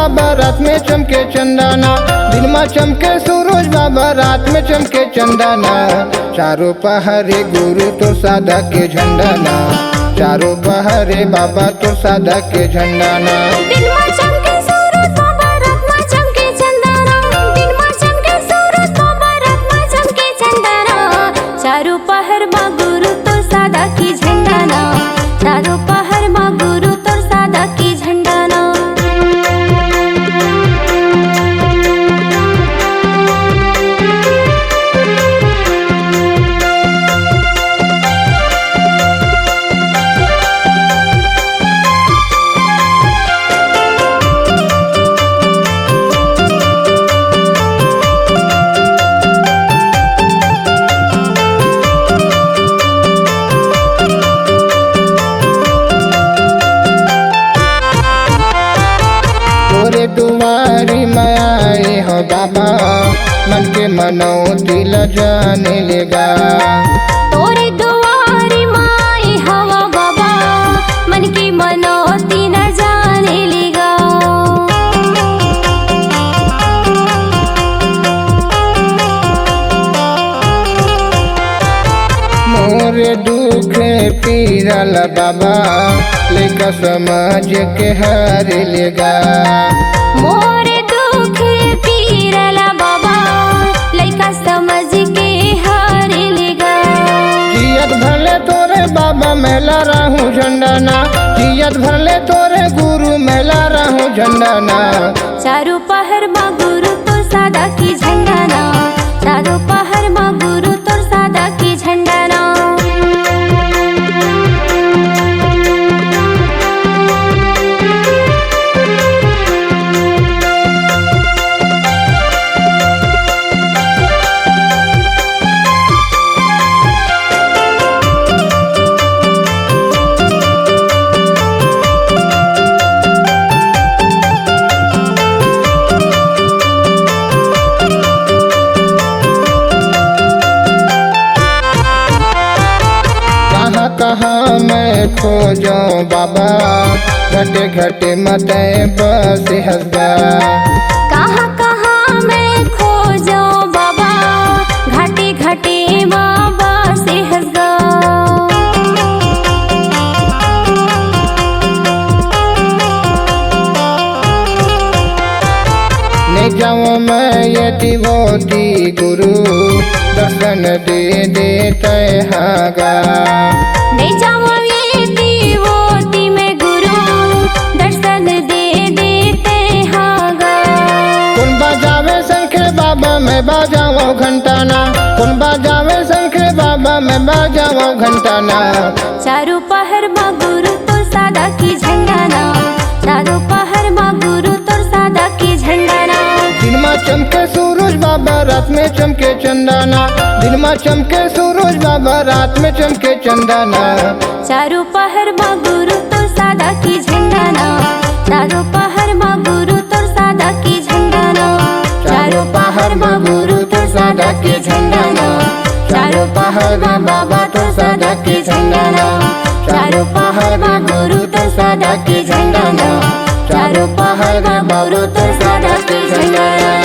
बाबा रात में चमके चंदना, दिन में चमके सूरज बाबा रात में चमके चंदना। चारों पहरे गुरु तो सादा के झंडाना, चारों पहरे बाबा तो सादा के झंडाना। दिन में चमके सूरज बाबा रात में चमके चंदना, दिन में चमके सूरज बाबा रात में चमके चंदना। चारों पहर माँ गुरु तो सादा की झंडाना, चारों पहर माँ गुरु तो सादा की झंडाना। तोरे दुआरी में आए हो बाबा, मन के मनौती ल जाने लेगा। तोरे दुआरी माई हवा बाबा, मन की मनौती न जाने लेगा। मोरे दुख पीरल बाबा, लेका समझ के हार लेगा। मोरे दुख पीरला बाबा, लइका समझ के हार लेगा। जियत भरले तोरे बाबा मेला रहूं झंडाना, जियत भरले तोरे गुरु मेला रहूं झंडाना। चारों पहर माँ गुरु तो सादा की झंडाना, चारों पहर माँ गुरु तो सादा की झंडाना। कहाँ मैं खोजूं बाबा, घटे घटे मते बस हंसगा। कहाँ कहाँ मैं खोजूं बाबा, घाटे घाटे बाबा से हंसगा। नहीं जाऊँ मैं ये दिवोती गुरु, दर्शन दे देते हागा। नहीं जाऊँ ये दिवोती में गुरु, दर्शन दे देते हागा। कौन बजावे शंखे बाबा मैं बजाऊँ घंटाना, कौन बजावे शंखे बाबा मैं बजाऊँ घंटाना। चारों पहर माँ गुरु तो सादा की झंडाना, चारों पहर माँ गुरु तो सादा की झंडाना। दिन में चमके सूरज बाबा रात में चमके चंदना, दिन में चमके सूरज बाबा रात में चमके चंदना। चारों पहर माँ गुरु तो सादा की झंडाना, चारों पहर माँ गुरु तो सादा की झंडाना। चारों पहर माँ गुरु तो सादा के झंडाना, चारों पहर माँ बाबा तो सादा के झंडाना। चारों पहर माँ गुरु तो सादा के झंडाना, चारों पहर माँ गुरु तो सादा के झंडाना।